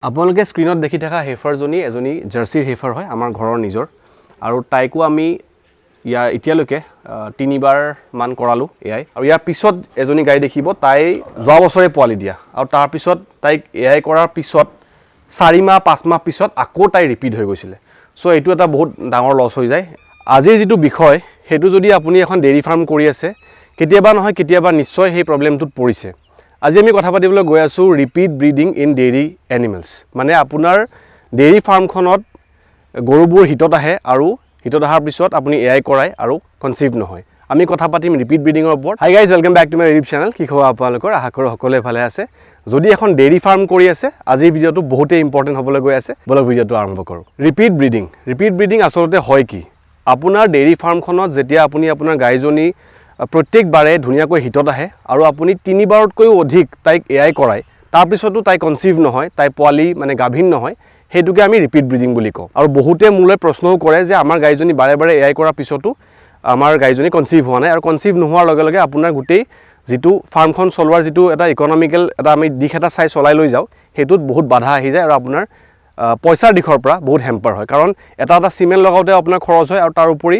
আপোনালোকে স্ক্ৰিনত দেখি থকা হেফাৰজনী এজনী জাৰ্চিৰ হেফাৰ হয় আমাৰ ঘৰৰ নিজৰ আৰু তাইকো আমি এতিয়ালৈকে 3বাৰ মান কৰালো এআই আৰু ইয়াৰ পিছত এজনী গাই দেখিব তাই যোৱা বছৰে পোৱালি দিয়া আৰু তাৰ পিছত তাইক এআই কৰাৰ পিছত 4 মাহ 5 মাহ পিছত আকৌ তাই ৰিপিট হৈ গৈছিল সো এইটো এটা বহুত ডাঙৰ লছ হৈ যায় আজিৰ যেটো বিষয় হেতু যদি আপুনি এখন ডেইৰী ফাৰ্ম কৰি আছে কেতিয়াবা নহয় কেতিয়াবা নিশ্চয় সেই প্ৰবলেমটোত পৰিছে আজি আমি কথা পাতিবলৈ গৈ আছো repeat breeding in dairy animals মানে আপোনাৰ ডেইৰী ফাৰ্মখনত গৰুবোৰ হিতত আহে আৰু হিতত আহাৰ পিছত আপুনি এআই কৰায় আৰু কনসিভ নহয় আমি কথা পাতিম ৰিপিট ব্ৰিডিংৰ ওপৰত hi guys welcome back to my YouTube channel কি খবৰ আপোনালোকৰ আশা কৰো সকলোৱে ভালে আছে যদি এখন ডেইৰী ফাৰ্ম কৰি আছে আজিৰ ভিডিওটো বহুতে ইম্পৰ্টেন্ট হ'বলৈ গৈ আছে বলক ভিডিওটো আৰম্ভ কৰো ৰিপিট ব্ৰিডিং আসলতে হয় কি আপোনাৰ ডেইৰী ফাৰ্মখনত যেতিয়া আপুনি আপোনাৰ গাইজনী প্ৰত্যেকবাৰে ধুনিয়াকৈ হিতত আহে আৰু আপুনি 3বাৰতকৈও অধিক তাইক এআই কৰায় তাৰ পিছতো তাই কনসিভ নহয় তাই পোৱালি মানে গাভিন নহয় হেতুকে আমি ৰিপিট ব্ৰিডিং বুলি কওঁ আৰু বহুতে মোলৈ প্ৰশ্নও কৰে যে আমাৰ গাইজনী বাৰে বাৰে এআই কৰাৰ পিছতো আমাৰ গাইজনী কনসিভ হোৱা নাই আৰু কনসিভ নোহোৱাৰ লগে লগে আপোনাৰ গুটেই যেটো ফাৰ্মখন চলোৱাৰ যেটো এটা ইকোনমিক্যাল এটা আমি দিশ এটা চাই চলাই লৈ যাও হেতুত বহুত বাধা আহি যায় আৰু আপোনাৰ পইচাৰ দিশৰ পৰা বহুত হেম্পাৰ হয় কাৰণ এটা সিমেন্ট লগাওতে আপোনাৰ খৰচ হয় আৰু তাৰ উপৰি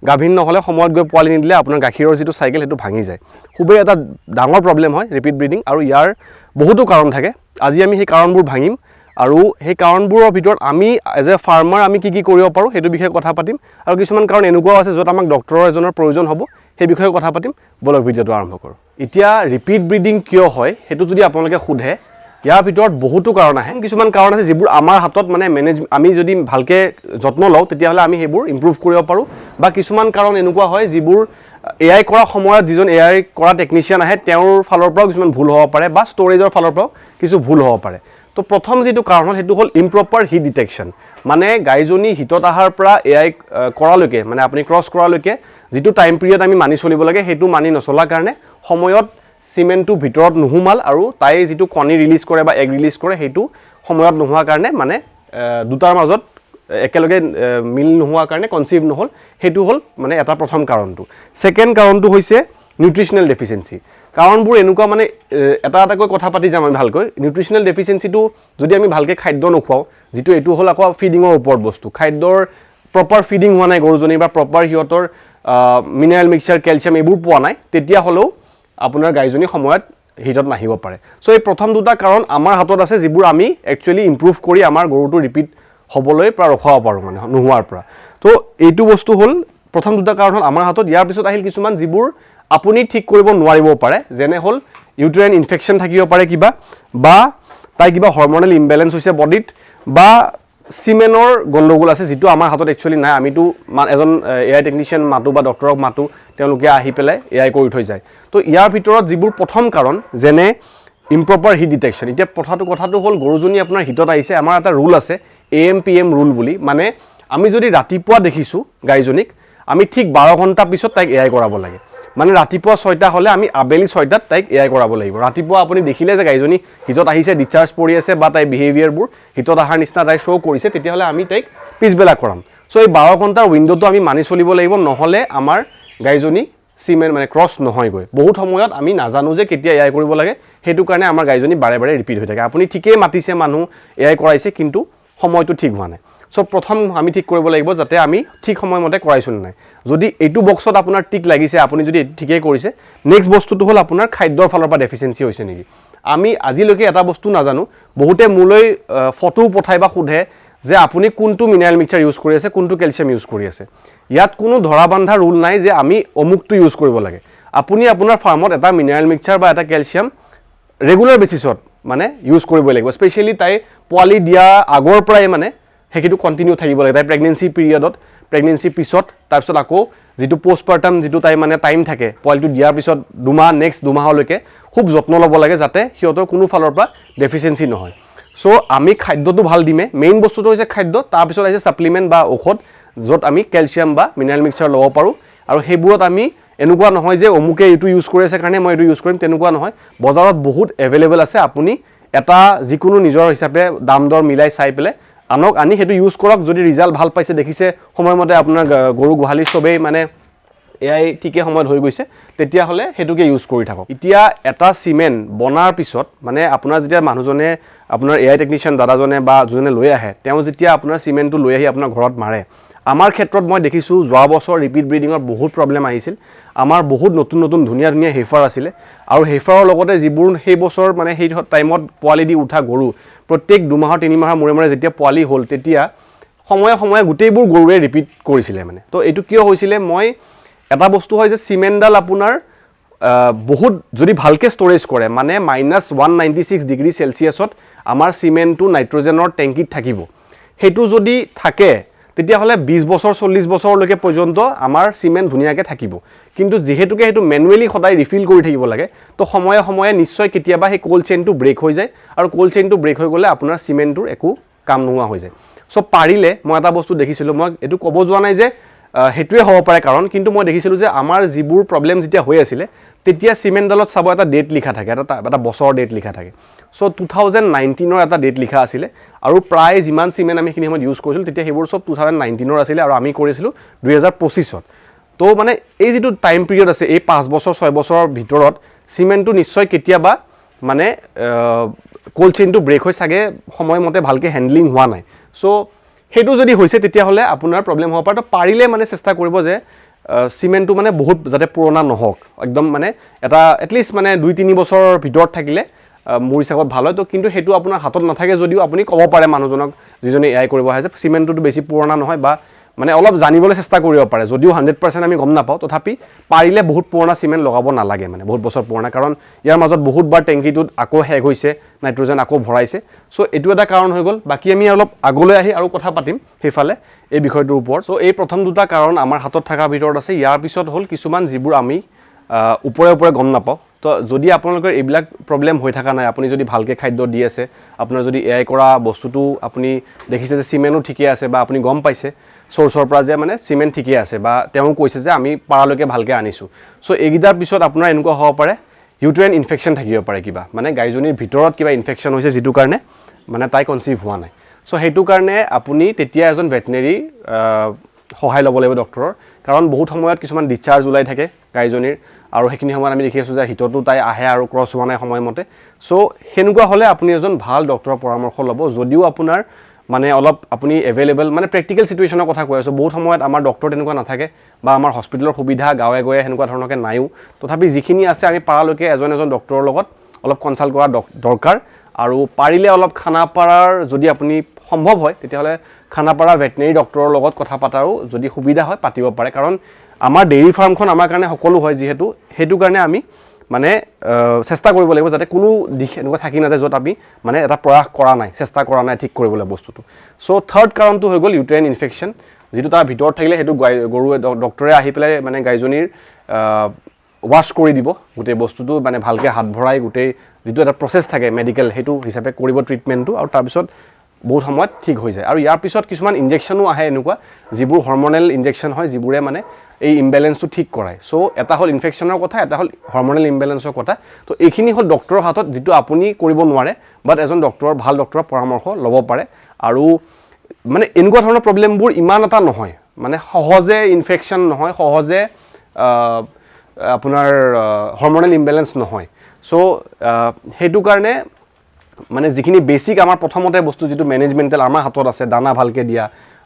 গাভিন নহলে সময়ত গৈ পোৱালি নিদিলে আপোনাৰ গাখীৰৰ যেটো সাইকেল হেতু ভাঙি যায় খুবেই এটা ডাঙৰ প্ৰবলেম হয় ৰিপিট ব্ৰিডিং আৰু ইয়াৰ বহুতো কাৰণ থাকে আজি আমি সেই কাৰণবোৰ ভাঙিম আৰু সেই কাৰণবোৰৰ ভিতৰত আমি এজ এ ফাৰ্মাৰ আমি কি কৰিব পাৰো হেতু বিষয়ে কথা পাতিম আৰু কিছুমান কাৰণ এনেকুৱা আছে যত আমাক ডক্টৰৰ এজনৰ প্ৰয়োজন হ'ব সেই বিষয়ে কথা পাতিম বলক ভিডিওটো আৰম্ভ কৰো এতিয়া ৰিপিট ব্ৰিডিং কিয় হয় হেতু যদি আপোনালোকে খুধে ইয়াৰ ভিতৰত বহুতো কাৰণ আহে কিছুমান কাৰণ আছে যিবোৰ আমাৰ হাতত মানে মেনেজ আমি যদি ভালকে যত্ন লওঁ তেতিয়া হলে আমি হেবোৰ ইমপ্ৰুভ কৰিব পাৰো বা কিছুমান কাৰণ এনেকুৱা হয় যিবোৰ এআই কৰা সময়ত যিজন এআই কৰা টেকনিশিয়ান আহে তেওঁৰ ফালৰ পৰা কিছুমান ভুল হ'ব পাৰে বা ষ্টৰেজৰ ফালৰ পৰা কিছু ভুল হ'ব পাৰে তো প্ৰথম যেটো কাৰণ হল হেতু হল ইম্প্ৰপাৰ হিট ডিটেকশন মানে গাইজনী হিতত আহাৰ পৰা এআই কৰালৈকে মানে আপুনি ক্ৰস কৰালৈকে যেটো টাইম পিৰিয়ড আমি মানি চলিব লাগে হেতু মানি নচলাৰ কাৰণে সময়ত সিমেন্টটো ভিতৰত নুহুমাল আৰু তাই যেটো কণী ৰিলিজ কৰে বা এগ ৰিলিজ কৰে হেতু সময়ত নোহোৱাৰ কাৰণে মানে দুটাৰ মাজত একেলগে মিল নোহোৱাৰ কাৰণে কনসিভ নহল হেতু হল মানে এটা প্ৰথম কাৰণটো সেকেন্ড কাৰণটো হৈছে নিউট্ৰিশনাল ডেফিচিয়েন্সি কাৰণবোৰ এনেকুৱা মানে এটাকৈ কথা পাতি যাম আমি ভালকৈ নিউট্ৰিশনাল ডেফিচিয়েন্সিটো যদি আমি ভালকে খাদ্য নখুৱাও যেটো এটো হল আকৌ ফিডিংৰ ওপৰত বস্তু খাদ্যৰ প্ৰপাৰ ফিডিং হোৱা নাই গৰুজনী বা প্ৰপাৰ হিয়তৰ মিনাৰেল মিক্সচাৰ ক্যালসিয়াম এবোৰ পোৱা নাই তেতিয়া হলো আপোনাৰ গাইজনী সময়ত হিটত নাহিব পাৰে সো এই প্ৰথম দুটা কাৰণ আমাৰ হাতত আছে যিবোৰ আমি একচুয়ালি ইমপ্ৰুভ কৰি আমাৰ গৰুটো ৰিপিট হ'বলৈ পৰা ৰখাব পাৰো মানে নোহোৱাৰ পৰা তো এইটো বস্তু হল প্ৰথম দুটা কাৰণ হল আমাৰ হাতত ইয়াৰ পিছত আহিল কিছুমান যিবোৰ আপুনি ঠিক কৰিব নোৱাৰিব পাৰে যেনে হল ইউটেৰাইন ইনফেকশন থাকিব পাৰে কিবা বা তাই কিবা হৰমোনাল ইমবেলেন্স হৈছে বডিত বা সিমেনৰ গণ্ডগোল আছে যেটো আমাৰ হাতত একচুয়ালি নাই আমিটো এজন এআই টেকনিশিয়ান মাতো বা ডক্টৰক মাতো তেওঁলোকে আহি পেলাই এআই কৰি থৈ যায় তো ইয়াৰ ভিতৰত যিবোৰ প্ৰথম কাৰণ যেনে ইম্প্ৰপাৰ হিট ডিটেকশন এতিয়া কথাটো হল গৰুজনী আপোনাৰ হিটত আহিছে আমাৰ এটা ৰুল আছে AM PM ৰুল বুলি মানে আমি যদি ৰাতিপুৱা দেখিছো গাইজনীক আমি ঠিক 12 ঘণ্টা পিছত তাইক এআই কৰাব লাগে মানে ৰাতিপুৱা 6টা হলে আমি আবেলি 6টাত তাইক এআই কৰাব লাগিব ৰাতিপুৱা আপুনি দেখিলে যে গাইজনী হিটত আহিছে ডিচাৰ্জ পৰি আছে বা তাই বিহেভিয়াৰবোৰ হিটত আহাৰ নিচিনা তাই শো কৰিছে তেতিয়া হলে আমি তাইক পিছবেলা কৰাম সো এই 12 ঘণ্টাৰ উইন্ডোটো আমি মানি চলিব লাগিব নহলে আমাৰ গাইজনী সিমেন মানে ক্ৰস নহয় গৈ বহুত সময়ত আমি নাজানো যে কেতিয়া এআই কৰিব লাগে হেতু কাৰণে আমাৰ গাইজনী বাৰে বাৰে ৰিপিট হৈ থাকে আপুনি ঠিকই মাতিছে মানুহ এআই কৰাইছে কিন্তু সময়টো ঠিক হোৱা নাই সো প্ৰথম আমি ঠিক কৰিব লাগিব যাতে আমি ঠিক সময়মতে কৰাইছো নাই যদি এইটো বক্সত আপোনাৰ টিক লাগিছে আপুনি যদি ঠিকই কৰিছে নেক্সট বস্তুটো হল আপোনাৰ খাদ্যৰ ফালৰ পৰা ডেফিচিয়েন্সি হৈছে নেকি আমি আজিলৈকে এটা বস্তু নাজানো বহুতে মোলৈ ফটো পঠাই বা খুধে যে আপুনি কোনটো মিনাৰেল মিক্সচাৰ ইউজ কৰি আছে কোনটো ক্যালসিয়াম ইউজ কৰি আছে ইয়াত কোনো ধৰা বান্ধা ৰুল নাই যে আমি অমুকটো ইউজ কৰিব লাগে আপুনি আপোনাৰ ফাৰ্মত এটা মিনাৰেল মিক্সচাৰ বা এটা ক্যালসিয়াম ৰেগুলাৰ বেসিছত মানে ইউজ কৰিব লাগিব স্পেশালি তাই পোৱালি দিয়া আগৰ পৰাই মানে হেকিটো কন্টিনিউ থাকিব লাগে তাই প্ৰেগনেন্সি পিৰিয়ডত প্ৰেগনেন্সি পিছত তাৰ পিছত আকৌ যেটো পোষ্টপাৰ্টাম যেটো তাই মানে টাইম থাকে পোৱালিটো দিয়াৰ পিছত দুমাহ নেক্সট দুমাহলৈকে খুব যত্ন ল'ব লাগে যাতে হিয়তৰ কোনো ফালৰ পৰা ডেফিচিয়েন্সি নহয় সো আমি খাদ্যটো ভাল দিমে মেইন বস্তুটো হৈছে খাদ্য তাৰ পিছত আছে সাপ্লিমেন্ট বা ঔষধ যত আমি ক্যালসিয়াম বা মিনাৰেল মিক্সচাৰ ল'ব পাৰো আৰু হেবোৰত আমি এনেকুৱা নহয় যে অমুকে এটো ইউজ কৰি আছে কাৰণে মই এটো ইউজ কৰিম তেনেকুৱা নহয় বজাৰত বহুত এভেইলেবল আছে আপুনি এটা যিকোনো নিজৰ হিচাপে দাম দৰ মিলাই চাই পেলে আনক আনি হেতু ইউজ কৰক যদি ৰিজাল্ট ভাল পাইছে দেখিছে সময়মতে আপোনাৰ গৰু গোহালি সবেই মানে এআই ঠিকে সময়ত হৈ গৈছে তেতিয়া হলে হেতুকে ইউজ কৰি থাকক এতিয়া এটা সিমেন্ট বনাৰ পিছত মানে আপোনাৰ যেতিয়া মানুহজনে আপোনাৰ AI টেকনিচিয়ান দাদাজনে বা যোনে লৈ আহে তেওঁ যেতিয়া আপোনাৰ সিমেন্টটো লৈ আহি আপোনাৰ ঘৰত মাৰে আমাৰ ক্ষেত্ৰত মই দেখিছো যোৱা বছৰ ৰিপিট ব্ৰিডিঙৰ বহুত প্ৰবলেম আহিছিল আমাৰ বহুত নতুন নতুন ধুনীয়া ধুনীয়া হেফাৰ আছিল আৰু হেফাৰৰ লগতে যিবোৰ সেই বছৰ মানে সেই টাইমত পোৱালি দি উঠা গৰু প্ৰত্যেক 2 মাহৰ 3 মাহৰ মূৰে মূৰে যেতিয়া পোৱালি হ'ল তেতিয়া সময়ে সময়ে গোটেইবোৰ গৰুৱে ৰিপিট কৰিছিল মানে তো এইটো কিয় হৈছিল মই এটা বস্তু হয় যে সিমেন্টডাল আপোনাৰ বহুত যদি ভালকে ষ্টৰেজ কৰে মানে -196 ডিগ্ৰী সেলসিয়াছত আমাৰ সিমেন্টটো নাইট্ৰজেনৰ টেংকিত থাকিব হেতু যদি থাকে তেতিয়া হলে 20 বছৰ 40 বছৰলৈকে পৰ্যন্ত আমাৰ সিমেন্ট ধুনিয়াকে থাকিব কিন্তু যেহেতুকে হেতু ম্যানুয়ালি সদায় ৰিফিল কৰি থাকিব লাগে তো সময়ে সময়ে নিশ্চয় কেতিয়াবা হে কোল্ড চেইনটো ব্ৰেক হৈ যায় আৰু কোল্ড চেইনটো ব্ৰেক হৈ গলে আপোনাৰ সিমেন্টৰ একো কাম নোহোৱা হৈ যায় সো পাৰিলে মই এটা বস্তু দেখিছিলো মই এটো ক'ব যোৱা নাই যে হেতুৱে হ'ব পাৰে কাৰণ কিন্তু মই দেখিছিলো যে আমাৰ যিবোৰ প্ৰবলেম যেতিয়া হৈ আছিল তেতিয়া সিমেন্টডালত চাব এটা ডেট লিখা থাকে এটা বছৰ ডেট লিখা থাকে সো 2019 ৰ এটা ডেট লিখা আছিল আৰু প্ৰায় যিমান সিমেন্ট আমি খিনি সময় ইউজ কৰিছিল তেতিয়া হেবোৰ সব 2019 ৰ আছিল আৰু আমি কৰিছিলো 2025 ত তো মানে এই যেটো টাইম পিৰিয়ড আছে এই 5 বছৰ 6 বছৰৰ ভিতৰত সিমেন্টটো নিশ্চয় কেতিয়াবা মানে কোল্ড চেইনটো ব্ৰেক হৈ সাগে সময়মতে ভালকে হ্যান্ডলিং হোৱা নাই সো হেতু যদি হৈছে তেতিয়া হলে আপোনাৰ প্ৰবলেম হ'ব পাৰে তো পাৰিলে মানে চেষ্টা কৰিব যে সিমেন্টটো মানে বহুত যাতে পুৰণা নহওক একদম মানে এটা এটলিষ্ট মানে 2-3 বছৰৰ ভিতৰত থাকিলে মোৰ হিচাপত ভাল হয় তো কিন্তু হেতু আপোনাৰ হাতত নাথাকে যদিও আপুনি ক'ব পাৰে মানুহজনক যিজনে AI কৰিব আহে যে সিমেন্টটো বেছি পুৰণা নহয় বা মানে অলপ জানিবলৈ চেষ্টা কৰিব পাৰে যদিও 100% আমি গম নাপাও তথাপি পাৰিলে বহুত পুৰণা সিমেন্ট লগাব নালাগে মানে বহুত বছৰ পুৰণা কাৰণ ইয়াৰ মাজত বহুত বাৰ টেংকিটোত আকৌ হেগ হৈছে নাইট্ৰজেন আকৌ ভৰাইছে সো এটো এটা কাৰণ হৈ গল বাকি আমি অলপ আগলৈ আহি আৰু কথা পাতিম হেফালে এই বিষয়টোৰ ওপৰত সো এই প্ৰথম দুটা কাৰণ আমাৰ হাতত থকা ভিতৰত আছে ইয়াৰ পিছত হল কিছুমান যিবোৰ আমি উপৰে উপৰে গম নাপাও তো যদি আপোনালোকৰ এইবিলাক প্ৰবলেম হৈ থকা নাই আপুনি যদি ভালকে খাদ্য দি আছে আপোনাৰ যদি AI কৰা বস্তুটো আপুনি দেখিছে যে সিমেন্টও ঠিকে আছে বা আপুনি গম পাইছে সোৰ্সৰ পৰা যে মানে সিমেন্ট ঠিকে আছে বা তেওঁ কৈছে যে আমি পাৰালৈকে ভালকে আনিছো সো এইগিটাৰ পিছত আপোনাৰ এনেকুৱা হ'ব পাৰে ইউটেৰাইন ইনফেকশন থাকিব পাৰে কিবা মানে গাইজনীৰ ভিতৰত কিবা ইনফেকশন হৈছে যেটো কাৰণে মানে তাই কনসিভ হোৱা নাই সো হেতু কাৰণে আপুনি তেতিয়া এজন ভেটেনাৰী সহায় ল'ব লাগিব ডক্টৰৰ কাৰণ বহুত সময়ত কিছুমান ডিসচাৰ্জ উলাই থাকে গাইজনীৰ আৰু হেখিনি সময়ত আমি দেখি আছো যে হিতটো তাই আহে আৰু ক্ৰছ হোৱা নাই সময়মতে সো হেনুকা হলে আপুনি এজন ভাল ডক্টৰৰ পৰামৰ্শ ল'ব যদিও আপোনাৰ মানে অলপ আপুনি এভেইলেবল মানে প্ৰ্যাকটিক্যাল সিচুৱেচনৰ কথা কৈ আছো বহুত সময়ত আমাৰ ডক্টৰ তেনেকুৱা নাথাকে বা আমাৰ হস্পিটেলৰ সুবিধা গাঁৱে গয়ে হেনুকা ধৰণকে নাইও তথাপি যিখিনি আছে আমি পাৰালৈকে এজন ডক্টৰৰ লগত অলপ কনসাল্ট কৰা দৰকাৰ আৰু পাৰিলে অলপ খানাপাৰাৰ যদি আপুনি সম্ভৱ হয় তেতিয়াহলে খানাপাৰা ভেটেনাৰী ডক্টৰৰ লগত কথা পাতাৰো যদি সুবিধা হয় পাতিব পাৰে কাৰণ আমাৰ ডেইৰী ফাৰ্মখন আমাৰ কাৰণে সকলো হয় যেহেতু হেতু কাৰণে আমি মানে চেষ্টা কৰিব লাগিব যাতে কোনো দিশ এনেকুৱা থাকি না যায় যত আমি মানে এটা প্ৰয়াস কৰা নাই চেষ্টা কৰা নাই ঠিক কৰিবলৈ বস্তুটো সো থাৰ্ড কাৰণটো হৈ গল ইউটেৰাইন ইনফেকশন যেটো তাৰ ভিতৰত থাকিলে হেতু গৰুৱে ডক্টৰে আহি পেলাই মানে গাইজনীৰ ওয়াশ কৰি দিব গুটে বস্তুটো মানে ভালকে হাত ভৰাই গুটে যেটো এটা প্ৰসেস থাকে মেডিকেল হেতু হিচাপে কৰিব ট্ৰিটমেন্টটো আৰু তাৰ পিছত বহুত সময়ত ঠিক হৈ যায় আৰু ইয়াৰ পিছত কিছুমান ইনজেকশনও আহে এনেকুৱা যিবোৰ হৰমোনাল ইনজেকশন হয় যিবোৰে মানে এই ইমবেলেন্সটো ঠিক কৰায় সো এটা হল ইনফেকশনৰ কথা এটা হল হৰমোনাল ইমবেলেন্সৰ কথা তো এইখিনি হল ডক্টৰৰ হাতত যেটো আপুনি কৰিব নোৱাৰে বাট এজন ডক্টৰৰ ভাল ডক্টৰৰ পৰামৰ্শ ল'ব পাৰে আৰু মানে এনেকুৱা ধৰণৰ প্ৰবলেমবোৰ ইমান এটা নহয় মানে সহজে ইনফেকশন নহয় সহজে আপোনাৰ হৰমোনাল ইমবেলেন্স নহয় সো হেতু কাৰণে মানে যিখিনি বেসিক আমাৰ প্ৰথমতে বস্তু যেটো ম্যানেজমেন্টাল আমাৰ হাতত আছে দানা ভালকে দিয়া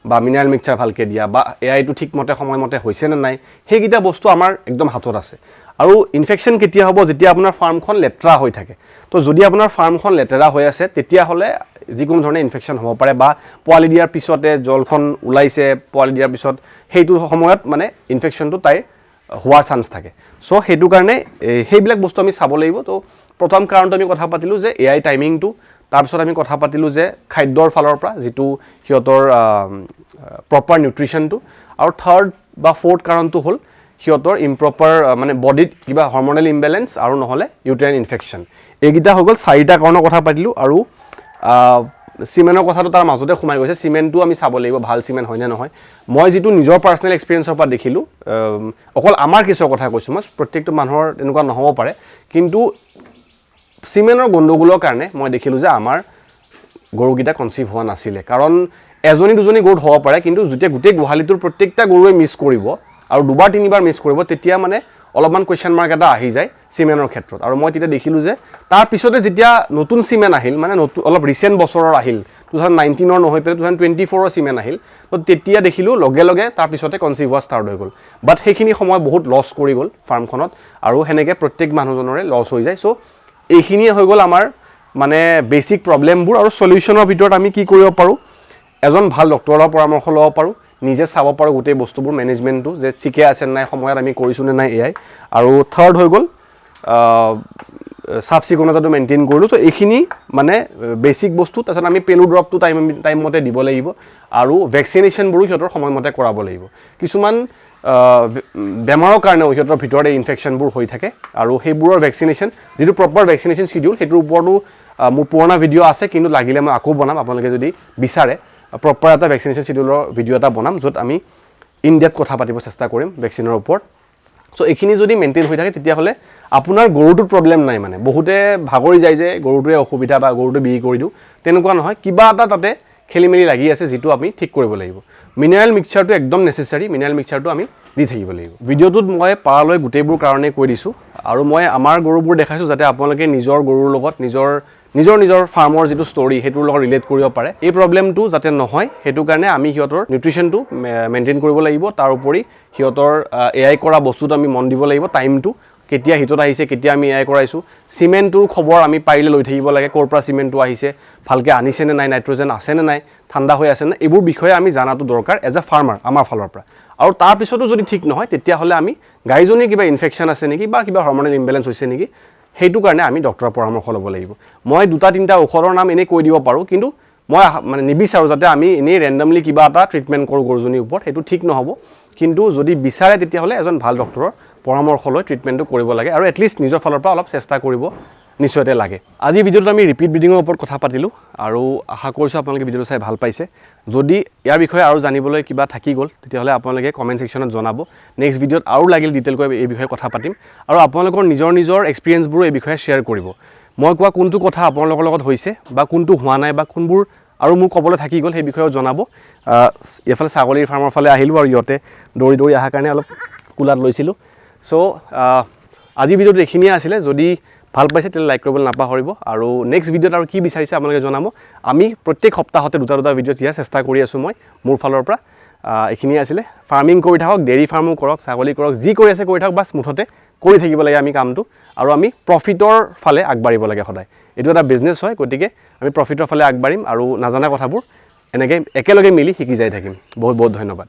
বা মিনাৰেল মিক্সচাৰ ভালকে দিয়া বা AI টো ঠিকমতে সময়মতে হৈছে না নাই হেগিটা বস্তু আমাৰ একদম হাতত আছে আৰু ইনফেকশন কেতিয়া হ'ব যেতিয়া আপোনাৰ ফাৰ্মখন লেটৰা হৈ থাকে তো যদি আপোনাৰ ফাৰ্মখন লেটেৰা হৈ আছে তেতিয়া হলে যিকোনো ধৰণে ইনফেকশন হ'ব পাৰে বা পোৱালি দিয়াৰ পিছতে জলখন উলাইছে পোৱালি দিয়াৰ পিছত হেতু সময়ত মানে ইনফেকশনটো তাই হোৱাৰ চান্স থাকে সো হেতু কাৰণে হেইবিলাক বস্তু আমি চাব লাগিব তো প্ৰথম কাৰণটো আমি কথা পাতিলো যে AI টাইমিংটো তাৰ পিছত আমি কথা পাতিলো যে খাদ্যৰ ফালৰ পৰা যেটো হিয়তৰ প্ৰপাৰ নিউট্ৰিশনটো আৰু থাৰ্ড বা ফোৰ্থ কাৰণটো হল হিয়তৰ ইমপ্ৰপাৰ মানে বডিত কিবা হৰমোনাল ইমবেলেন্স আৰু নহলে ইউটেৰাইন ইনফেকশন এইগিটা হৈ গল চাৰিটা কাৰণৰ কথা পাতিলো আৰু সিমেন্টৰ কথাটো তাৰ মাজতে সোমাই গৈছে সিমেন্টটো আমি চাব লাগিব ভাল সিমেন্ট হয় না নহয় মই যেটো নিজৰ পাৰ্সোনাল এক্সপেৰিয়েন্সৰ পৰা দেখিলো অকল আমাৰ কেছৰ কথা কৈছো মই প্ৰত্যেকটো মানুহৰ এনেকুৱা নহব পাৰে কিন্তু সিমেন্টৰ গণ্ডগোলৰ কাৰণে মই দেখিলো যে আমাৰ গৰুগিটা কনসিভ হোৱা নাছিলে কাৰণ এজনী দুজনী গৰুত হ'ব পাৰে কিন্তু যেতিয়া গুটে গোহালিটোৰ প্ৰত্যেকটা গৰুৱে মিস কৰিব আৰু দুবাৰ তিনিবাৰ মিস কৰিব তেতিয়া মানে অলপমান কুৱেশ্যন মাৰ্ক এটা আহি যায় চিমেনৰ ক্ষেত্ৰত আৰু মই তেতিয়া দেখিলোঁ যে তাৰ পিছতে যেতিয়া নতুন চিমেন আহিল মানে অলপ ৰিচেণ্ট বছৰৰ আহিল 2019 নহয় পেলাই 2024 চিমেন আহিল তো তেতিয়া দেখিলোঁ লগে লগে তাৰ পিছতে কনচিভ হোৱা ষ্টাৰ্ট হৈ গ'ল বাট সেইখিনি সময় বহুত লছ কৰি গ'ল ফাৰ্মখনত আৰু সেনেকৈ প্ৰত্যেক মানুহজনৰে লছ হৈ যায় চ' এইখিনিয়ে হৈ গ'ল আমাৰ মানে বেছিক প্ৰব্লেমবোৰ আৰু সলিউশ্যনৰ ভিতৰত আমি কি কৰিব পাৰোঁ এজন ভাল ডক্টৰৰ পৰামৰ্শ ল'ব পাৰোঁ নিজে চাব পাৰোঁ গোটেই বস্তুবোৰ মেনেজমেণ্টটো যে ঠিকে আছে নাই সময়ত আমি কৰিছোঁ নে নাই এয়াই আৰু থাৰ্ড হৈ গ'ল চাফ চিকুণতাটো মেইনটেইন কৰিলোঁ চ' এইখিনি মানে বেছিক বস্তু তাৰপিছত আমি পেলু ড্ৰপটো টাইমমতে দিব লাগিব আৰু ভেকচিনেশ্যনবোৰো সিহঁতৰ সময়মতে কৰাব লাগিব কিছুমান বেমাৰৰ কাৰণেও সিহঁতৰ ভিতৰত এই ইনফেকশ্যনবোৰ হৈ থাকে আৰু সেইবোৰৰ ভেকচিনেশ্যন যিটো প্ৰপাৰ ভেকচিনেশ্যন চিডিউল সেইটোৰ ওপৰতো মোৰ পুৰণা ভিডিঅ' আছে কিন্তু লাগিলে মই আকৌ বনাম আপোনালোকে যদি বিচাৰে প্ৰপাৰ এটা ভেকচিনেশ্যন চিডিউলৰ ভিডিঅ' এটা বনাম য'ত আমি ইন ডেপথ কথা পাতিব চেষ্টা কৰিম ভেকচিনৰ ওপৰত চ' এইখিনি যদি মেইনটেইন হৈ থাকে তেতিয়াহ'লে আপোনাৰ গৰুটোৰ প্ৰব্লেম নাই মানে বহুতে ভাগৰি যায় যে গৰুটোৱে অসুবিধা বা গৰুটো বিক্ৰী কৰি দিওঁ তেনেকুৱা নহয় কিবা এটা তাতে খেলি মেলি লাগি আছে যিটো আমি ঠিক কৰিব লাগিব মিনাৰেল মিক্সচাৰটো একদম নেচেচাৰী মিনাৰেল মিক্সচাৰটো আমি দি থাকিব লাগিব ভিডিঅ'টোত মই পাৰালৈ গোটেইবোৰ কাৰণেই কৈ দিছোঁ আৰু মই আমাৰ গৰুবোৰ দেখাইছোঁ যাতে আপোনালোকে নিজৰ গৰুৰ লগত নিজৰ ফাৰ্মৰ যিটো ষ্টৰী সেইটোৰ লগত ৰিলেট কৰিব পাৰে এই প্ৰব্লেমটো যাতে নহয় সেইটো কাৰণে আমি সিহঁতৰ নিউট্ৰিশ্যনটো মেইনটেইন কৰিব লাগিব তাৰ উপৰি সিহঁতৰ এআই কৰা বস্তুটো আমি মন দিব লাগিব টাইমটো কেতিয়া হিটত আহিছে কেতিয়া আমি এআই কৰাইছোঁ চিমেণ্টটোৰ খবৰ আমি পাৰিলে লৈ থাকিব লাগে ক'ৰ পৰা চিমেণ্টটো আহিছে ভালকৈ আনিছেনে নাই নাইট্ৰজেন আছেনে নাই ঠাণ্ডা হৈ আছেনে এইবোৰ বিষয়ে আমি জানাটো দৰকাৰ এজ এ ফাৰ্মাৰ আমাৰ ফালৰ পৰা আৰু তাৰপিছতো যদি ঠিক নহয় তেতিয়াহ'লে আমি গাইজনীৰ কিবা ইনফেকশ্যন আছে নেকি বা কিবা হৰমনেল ইমবেলেঞ্চ হৈছে নেকি সেইটো কাৰণে আমি ডক্টৰৰ পৰামৰ্শ ল'ব লাগিব মই 2-3টা ঔষধৰ নাম এনেই কৈ দিব পাৰোঁ কিন্তু মই মানে নিবিচাৰোঁ যাতে আমি এনেই ৰেণ্ডমলি কিবা এটা ট্ৰিটমেণ্ট কৰোঁ গৰুজনীৰ ওপৰত সেইটো ঠিক নহ'ব কিন্তু যদি বিচাৰে তেতিয়াহ'লে এজন ভাল ডক্টৰৰ পৰামৰ্শ লৈ ট্ৰিটমেণ্টটো কৰিব লাগে আৰু এটলিষ্ট নিজৰ ফালৰ পৰা অলপ চেষ্টা কৰিব নিশ্চয়তে লাগে আজি ভিডিঅ'টোত আমি ৰিপিট ব্ৰিডিঙৰ ওপৰত কথা পাতিলোঁ আৰু আশা কৰিছোঁ আপোনালোকে ভিডিঅ'টো চাই ভাল পাইছে যদি ইয়াৰ বিষয়ে আৰু জানিবলৈ কিবা থাকি গ'ল তেতিয়াহ'লে আপোনালোকে কমেণ্ট ছেকশ্যনত জনাব নেক্সট ভিডিঅ'ত আৰু লাগিল ডিটেইলকৈ এই বিষয়ে কথা পাতিম আৰু আপোনালোকৰ নিজৰ এক্সপিৰিয়েঞ্চবোৰো এই বিষয়ে শ্বেয়াৰ কৰিব মই কোৱা কোনটো কথা আপোনালোকৰ লগত হৈছে বা কোনটো হোৱা নাই বা কোনবোৰ আৰু মোক ক'বলৈ থাকি গ'ল সেই বিষয়েও জনাব এইফালে ছাগলীৰ ফাৰ্মৰ ফালে আহিলোঁ আৰু ইহঁতে দৌৰি অহাৰ কাৰণে অলপ কোলাত লৈছিলোঁ চ' আজি ভিডিঅ'টো এইখিনিয়ে আছিলে যদি ভাল পাইছে তেতিয়াহ'লে লাইক কৰিবলৈ নাপাহৰিব আৰু নেক্সট ভিডিঅ'ত আৰু কি বিচাৰিছে আপোনালোকে জনাব আমি প্ৰত্যেক সপ্তাহতে দুটা ভিডিঅ' দিয়াৰ চেষ্টা কৰি আছোঁ মই মোৰ ফালৰ পৰা এইখিনিয়ে আছিলে ফাৰ্মিং কৰি থাকক ডেইৰী ফাৰ্মো কৰক ছাগলী কৰক যি কৰি আছে কৰি থাকক বাছ মুঠতে কৰি থাকিব লাগে আমি কামটো আৰু আমি প্ৰফিটৰ ফালে আগবাঢ়িব লাগে সদায় এইটো এটা বিজনেছ হয় গতিকে আমি প্ৰফিটৰ ফালে আগবাঢ়িম আৰু নাজানা কথাবোৰ এনেকৈ একেলগে মিলি শিকি যাই থাকিম বহুত ধন্যবাদ